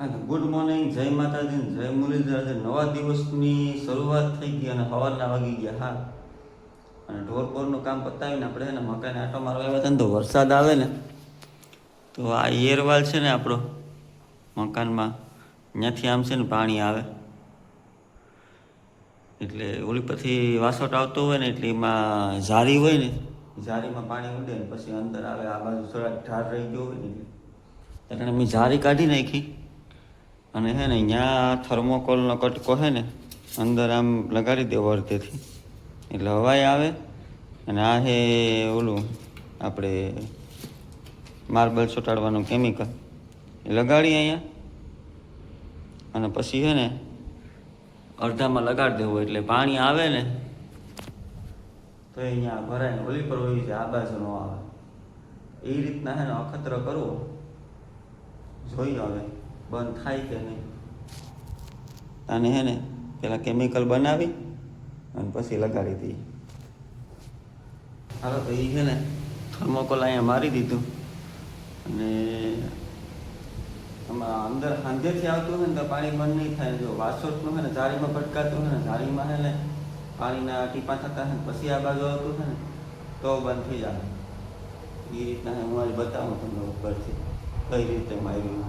Good morning, જય માતાજી, જય મુરલીધર. આજે નવા દિવસની શરૂઆત થઈ ગઈ અને સવારના વાગી ગયા હા. અને ઢોર બોરનું કામ પતાવીને આપણે છે ને મકાઈને આંટો મારવા આવ્યા હતા ને, તો વરસાદ આવે ને તો આ એરવાલ છે ને આપણો મકાનમાં, ત્યાંથી આમ છે ને પાણી આવે. એટલે ઓલી પછી વાસોટ આવતો હોય ને એટલે એમાં ઝારી હોય ને, ઝારીમાં પાણી ઉડે ને પછી અંદર આવે. આ બાજુ થોડાક ઢાળ રહી ગયો હોય ને એટલે મેં ઝારી કાઢી નાખી અને હે ને ત્યાં થર્મોકોલનો કટકો હે ને અંદર આમ લગાડી દેવો અડધેથી, એટલે હવાઈ આવે. અને આ હે ઓલું આપણે માર્બલ ચોંટાડવાનું કેમિકલ એ લગાડી અહીંયા, અને પછી હે ને અડધામાં લગાડી દેવું એટલે પાણી આવે ને તો અહીંયા ભરાય ને ઓલી પર હોય છે, આ બાજુ ન આવે. એ રીતના હે ને અખતરો કરવો, જોઈ હવે બંધ થાય કે નહીં. આને હે ને પેલા કેમિકલ બનાવી અને પછી લગાડી દઈએ. હાલો તો એ છે ને થર્મોકોલ અહીંયા મારી દીધું. અને આમાં અંદર સાંજેથી આવતું હોય ને તો પાણી બંધ નહીં થાય. જો વાસોટનું છે ને ઝારીમાં પટકાતું હોય ને, ઝારીમાં છે ને પાણીના ટીપા થતા હોય ને પછી આ બાજુ આવતું છે ને તો બંધ થઈ જાય. એ રીતના હું આજે બતાવું તમને ઉપરથી કઈ રીતે માર્યું.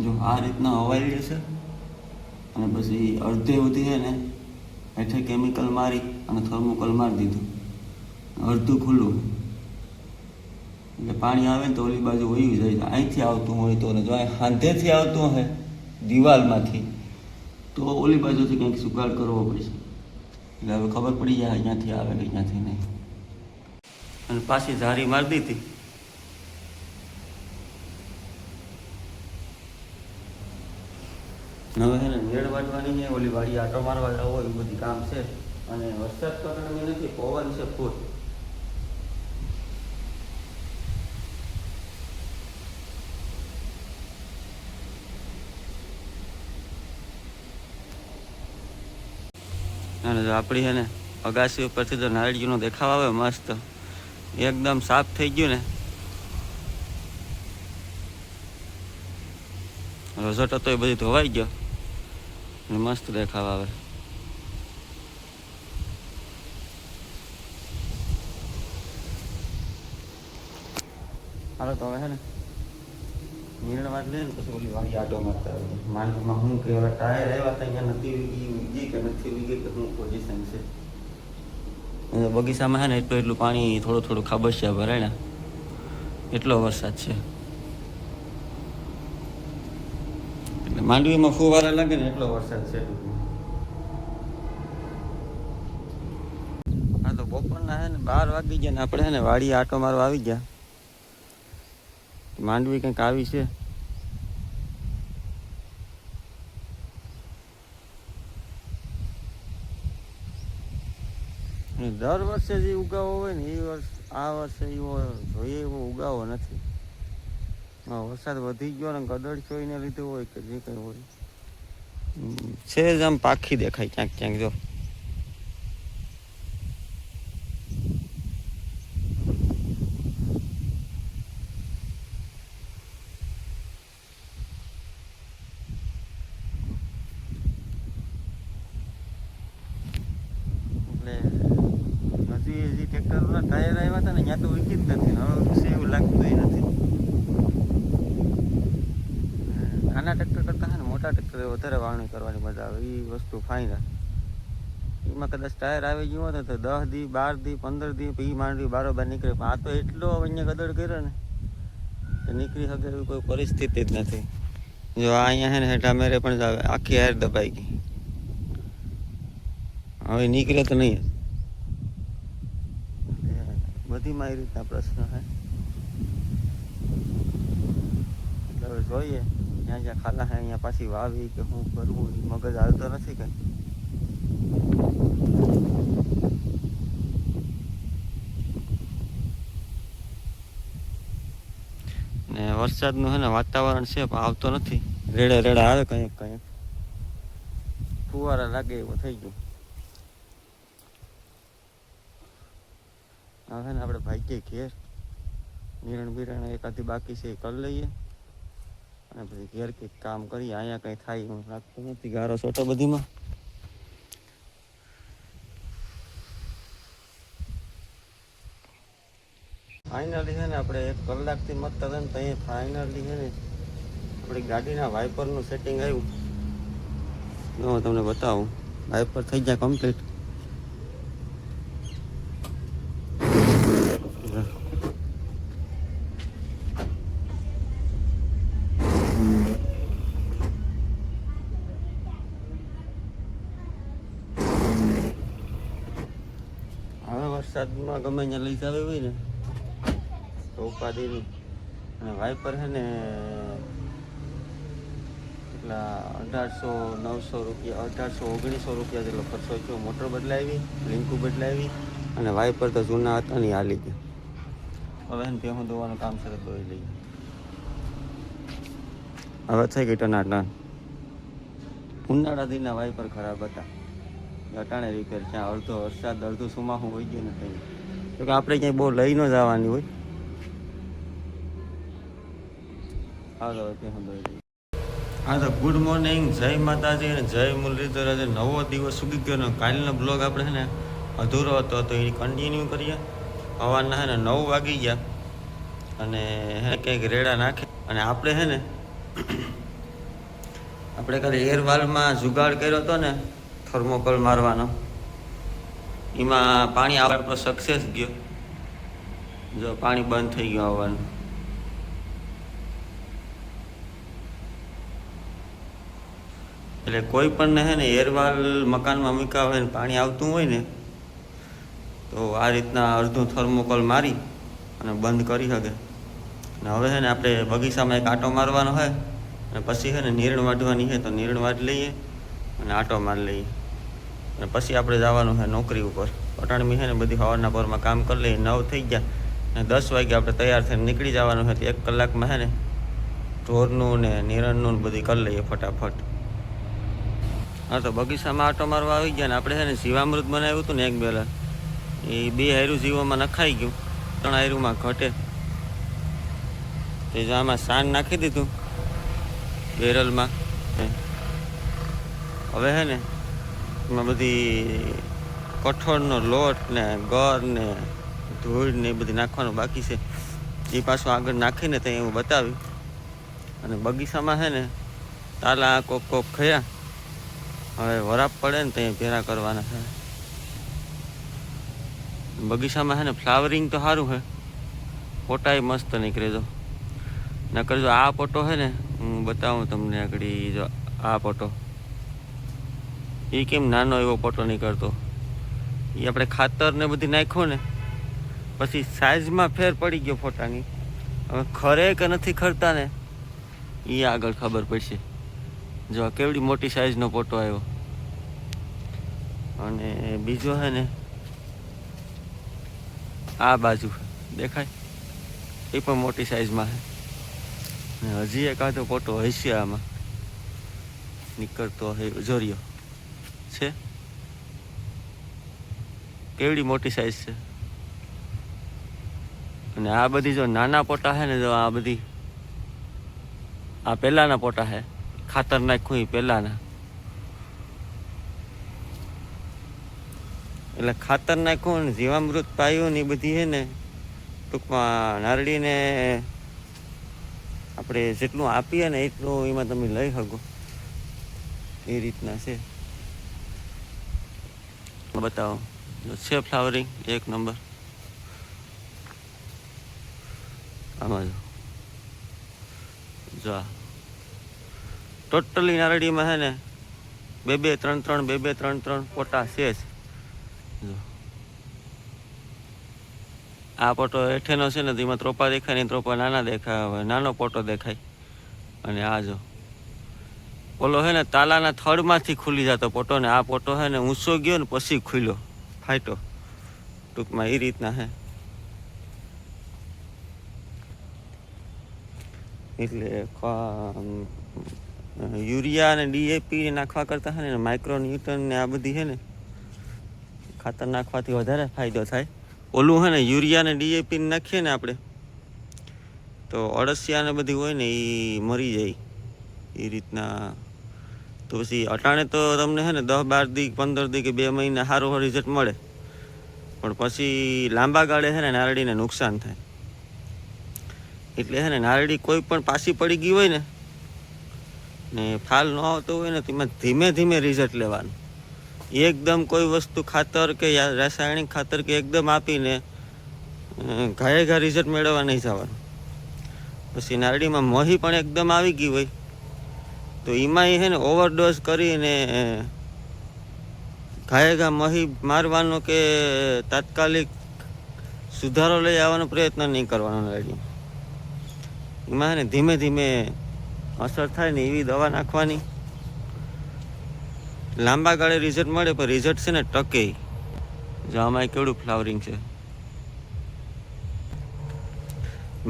જો આ રીતના હવાઈ જશે અને પછી અડધે સુધી છે ને હેઠે કેમિકલ મારી અને થર્મોકોલ મારી દીધું, અડધું ખુલ્લું. એટલે પાણી આવે ને તો ઓલી બાજુ વયું જાય. અહીંથી આવતું હોય તો ને જો અહીં હાંધેથી આવતું હોય દિવાલમાંથી તો ઓલી બાજુથી કંઈક સુકાળ કરવો પડશે. એટલે હવે ખબર પડી જાય અહીંયાથી આવે કે અહીંયાથી નહીં. અને પાછી ઝારી મારી દીધી. હવે છે ને નેડ વાટવાની છે, ઓલી વાડી આટો મારવા જવો હોય, એ બધી કામ છે. અને વરસાદ તો ગરમી નથી, પવન છે ફૂલ. અને જો આપણી છે ને અગાસી ઉપરથી તો નાળિયેરનો દેખાવ આવે મસ્ત, એકદમ સાફ થઈ ગયું ને. રઝટ હતો એ બધી ધોવાઈ ગયો અને મસ્ત દેખાવ આવે. હાલો તો હવે છે ને નિર્ણય વાત લઈએ ને પછી ઓલી વાડી આટો મારતા આવે. માંડવીમાં હું કે ઓલા ટાયર આવ્યા હતા અહીંયા નથી વીગી કે નથી વીગી કે શું પોઝિશન છે. બગીચામાં છે ને એટલું પાણી થોડું થોડું ખાબસ્યા ભરાય ને એટલો વરસાદ છે. એટલે માંડવીમાં ફુવારા લાગે ને એટલો વરસાદ છે. હા તો બપોરના છે ને 12 વાગી ગયા ને આપણે છે ને વાડી આટો મારવા આવી ગયા. માંડવી કંઈક આવી છે. દર વર્ષે જે ઉગાવો હોય ને એ આ વર્ષે એવો જોઈએ એવો ઉગાવો નથી. વરસાદ વધી ગયો ને ગદડ ચોઈને લીધું હોય કે જે કંઈ હોય છે જ આમ પાખી દેખાય ક્યાંક ક્યાંક. જો હજી ટ્રેક્ટરના ટાયર આવ્યા હતા ને ત્યાં તો વીકી જ નથી. હવે એવું લાગતું નથી. નાના ટ્રેક્ટર કરતાં ને મોટા ટ્રેક્ટરે વધારે વાવણી કરવાની મજા આવે. એ વસ્તુ ફાઇનલ. એમાં કદાચ ટાયર આવી ગયું હોત તો 10 દી 12 દી 15 દી પછી માંડવી બારોબાર નીકળે. પણ આ તો એટલો અહીંયા ગદડ કર્યો ને કે નીકળી શકે એવી કોઈ પરિસ્થિતિ જ નથી. જો આ અહીંયા છે ને હેઠા મેરે પણ જ આવે, આખી હાર દબાઈ ગઈ. હવે નીકળે તો નહીં. બધીમાં એ રીતના પ્રશ્ન છે. એટલે હવે જોઈએ જ્યાં જ્યાં ખાલા છે અહીંયા પાછી વાવી કે શું કરવું મગજ હાલતો નથી કંઈ. ને વરસાદનું છે ને વાતાવરણ છે પણ આવતો નથી. રેડે રેડા આવે કંઈક કંઈક ફુવારા લાગે એવું થઈ ગયું. હવે ને આપણે ભાગ્યે ઘેર નિરણ બિરણ એકાદી બાકી છે એ કરી લઈએ અને પછી ઘેર કંઈક કામ કરીએ. અહીંયા કંઈ થાય હું રાખતો નથી ગારો સોટો બધીમાં. ફાઇનલી છે ને આપણે 1 કલાકથી મતતા હતા ને ત્યાં ફાઇનલી છે ને આપણી ગાડીના વાઇપરનું સેટિંગ આવ્યું. હું તમને બતાવું. વાઇપર થઈ જાય કમ્પ્લીટ. હવે વરસાદમાં ગમે ત્યાં લઈ જાવે હોય ને તો ઉપાધિ નહીં. અને વાઇપર છે ને એટલા 1800-900 રૂપિયા 1800-1900 રૂપિયા જેટલો ખર્ચો થયો. મોટર બદલાવી, લિંકુ બદલાવી અને વાઇપર તો જૂના હતા ને હાલી ગયા. હવે એને ભેહું ધોવાનું કામ છે તો ધોઈ લઈએ. હવે થઈ ગઈ ટનાટન. ઉનાળા દીના વાઇપર ખરાબ હતા, અટાણે રિપેર છે. અડધો વરસાદ અડધું સુમાહું હોય ગયું ને કંઈ, તો કે આપણે ક્યાંય બહુ લઈ ન જવાની હોય. હાલો ભેહું ધોઈ લઈએ. હા તો ગુડ મોર્નિંગ, જય માતાજી અને જય મુરલીધર. આજે નવો દિવસ ઉગી ગયો ને કાલનો બ્લોગ આપણે છે ને અધૂરો હતો તો એ કન્ટિન્યુ કરીએ. સવારના છે ને 9 વાગી ગયા અને હે કંઈક રેડા નાખે. અને આપણે છે ને આપણે ખાલી એરવાલમાં જુગાડ કર્યો હતો ને થર્મોકોલ મારવાનો, એમાં પાણી આપણો સક્સેસ ગયો. જો પાણી બંધ થઈ ગયું આવવાનું. એટલે કોઈ પણ હે ને એરવાલ મકાનમાં મૂક્યા હોય ને પાણી આવતું હોય ને તો આ રીતના અડધું થર્મોકોલ મારી અને બંધ કરી શકે. અને હવે છે ને આપણે બગીચામાં એક આંટો મારવાનો હોય અને પછી છે ને નીરણ વાઢવાની છે તો નીરણ વાઢ લઈએ અને આંટો મારી લઈએ. અને પછી આપણે જવાનું છે નોકરી ઉપર. અટાણમી છે ને બધી સવારના પરમાં કામ કરી લઈએ. 9 થઈ ગયા અને 10 વાગે આપણે તૈયાર થઈને નીકળી જવાનું છે. તો 1 કલાકમાં છે ને ઢોરનું ને નીરણનું ને બધી કરી લઈએ ફટાફટ. હા તો બગીચામાં આંટો મારવા આવી ગયા ને આપણે છે ને જીવામૃત બનાવ્યું હતું ને 1 બેલર. એ 2 હાયરું જીવોમાં નખાઈ ગયું, 3 હાયરુંમાં ઘટે. તો જો આમાં સાન નાખી દીધું બેરલમાં. હવે છે ને એમાં બધી કઠોળનો લોટ ને ગર ને ધૂળ ને એ બધી નાખવાનું બાકી છે. એ પાછું આગળ નાખીને ત્યાં એવું બતાવ્યું. અને બગીચામાં છે ને તાલા કોક કોક ખયા. હવે વરાપ પડે ને ત્યાં ભેરા કરવાના છે. બગીચામાં છે ને ફ્લાવરિંગ તો સારું છે, ફોટાય મસ્ત નીકળે. જો નકર જો આ ફોટો છે ને હું બતાવું તમને આગળ. જો આ ફોટો એ કેમ નાનો એવો ફોટો નીકળતો. એ આપણે ખાતર ને બધી નાખ્યું ને પછી સાઇઝમાં ફેર પડી ગયો ફોટાની. હવે ખરે કે નથી ખરતા ને એ આગળ ખબર પડશે. જો આ કેવડી મોટી સાઇઝનો ફોટો આવ્યો. અને બીજો છે ને આ બાજુ દેખાય એ પણ મોટી સાઇઝમાં છે. હજી એકાદો ફોટો હશે આમાં નીકળતો જોરિયો છે. કેવડી મોટી સાઇઝ છે. અને આ બધી જો નાના પોટા છે ને, જો આ બધી આ પહેલાના પોટા છે. ખાતર નાખ્યું એ પહેલાના. એટલે ખાતર નાખ્યું ને જીવામૃત પાયું ને એ બધી છે ને ટૂંકમાં નારળીને આપણે જેટલું આપીએ ને એટલું એમાં તમે લઈ શકો એ રીતના છે. બતાવો છે ફ્લાવરિંગ 1 નંબર. આમાં જો ટોટલી નારળીમાં છે ને 2-3 પોટા છે. જો આ પોટો હેઠેનો છે ને તેમાં ત્રોપા દેખાય ને ત્રોપા નાના દેખાય. હવે નાનો પોટો દેખાય. અને આ જો ઓલો છે ને તાલાના થડમાંથી ખુલી જતો પોટો ને આ પોટો છે ને ઊંચો ગયો ને પછી ખુલ્યો ફાટ્યો. ટૂંકમાં એ રીતના છે. એટલે યુરિયા અને DAP નાખવા કરતા છે ને માઇક્રો ન્યૂટન ને આ બધી છે ને ખાતર નાખવાથી વધારે ફાયદો થાય. ઓલું છે ને યુરિયા ને DAP નાખીએ ને આપણે તો અળસિયા ને બધી હોય ને એ મરી જાય. એ રીતના. તો પછી અટાણે તો તમને છે ને 10-12 દી 15 દી કે 2 મહિના સારું રિઝલ્ટ મળે, પણ પછી લાંબા ગાળે છે ને નારળીને નુકસાન થાય. એટલે છે ને નારળી કોઈ પણ પાછી પડી ગઈ હોય ને ફાલ ન આવતો હોય ને તેમાં ધીમે ધીમે રિઝલ્ટ લેવાનું. એકદમ કોઈ વસ્તુ ખાતર કે રાસાયણિક ખાતર કે એકદમ આપીને ઘાએ ઘા રિઝલ્ટ મેળવવા નહીં જવાનું. પછી નારળીમાં મહી પણ એકદમ આવી ગઈ હોય તો એમાં છે ને ઓવરડોઝ કરીને ઘાએ ઘા મહી મારવાનો કે તાત્કાલિક સુધારો લઈ આવવાનો પ્રયત્ન નહીં કરવાનો નારળીમાં. એમાં છે ને ધીમે ધીમે અસર થાય ને એવી દવા નાખવાની. લાંબા ગાળે રિઝલ્ટ મળે પણ રિઝલ્ટ છે ને ટકે. જો આમાં કેવડું ફ્લાવરિંગ છે.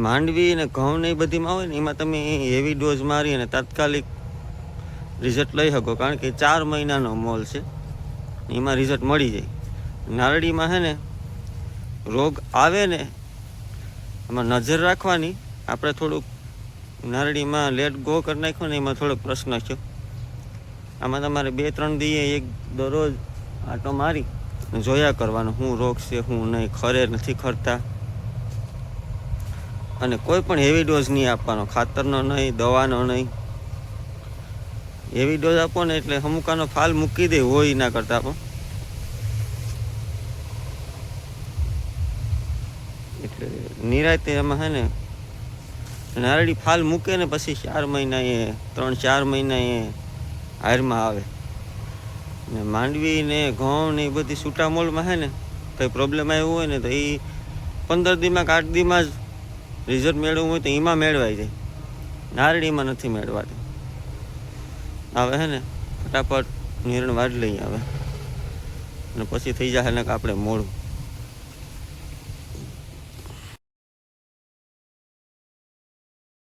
માંડવી ને ઘઉં ને એ બધીમાં હોય ને એમાં તમે હેવી ડોઝ મારી અને તાત્કાલિક રિઝલ્ટ લઈ શકો, કારણ કે 4 મહિનાનો મોલ છે, એમાં રિઝલ્ટ મળી જાય. નારળીમાં છે ને રોગ આવે ને એમાં નજર રાખવાની. આપણે થોડુંક નારળીમાં લેટ ગો કરી નાખ્યો ને એમાં થોડોક પ્રશ્ન છે. આમાં તમારે 2-3 દીએ એક દરરોજ આટો મારી જોયા કરવાનો શું રોગ છે શું નહીં, ખરે નથી ખરતા. અને કોઈ પણ હેવી ડોઝ નહીં આપવાનો, ખાતરનો નહીં, દવાનો નહીં. હેવી ડોઝ આપો ને એટલે અમુકાનો ફાલ મૂકી દે હોય ના કરતા આપો. એટલે નિરાતે એમાં છે ને નારળી ફાલ મૂકે ને પછી 4 મહિના એ 3-4 મહિના એ હારમાં આવે. ને માંડવી ને ઘઉં ને એ બધી છૂટા મોલમાં છે ને કંઈ પ્રોબ્લેમ આવ્યો હોય ને તો એ 15 દીમાં કે 8 દીમાં જ રિઝલ્ટ મેળવવું હોય તો એમાં મેળવાઈ જાય. નારળીમાં નથી મેળવાતી. હવે છે ને ફટાફટ નિર્ણય વાળી લઈએ હવે, અને પછી થઈ જશે ને કે આપણે મોડું.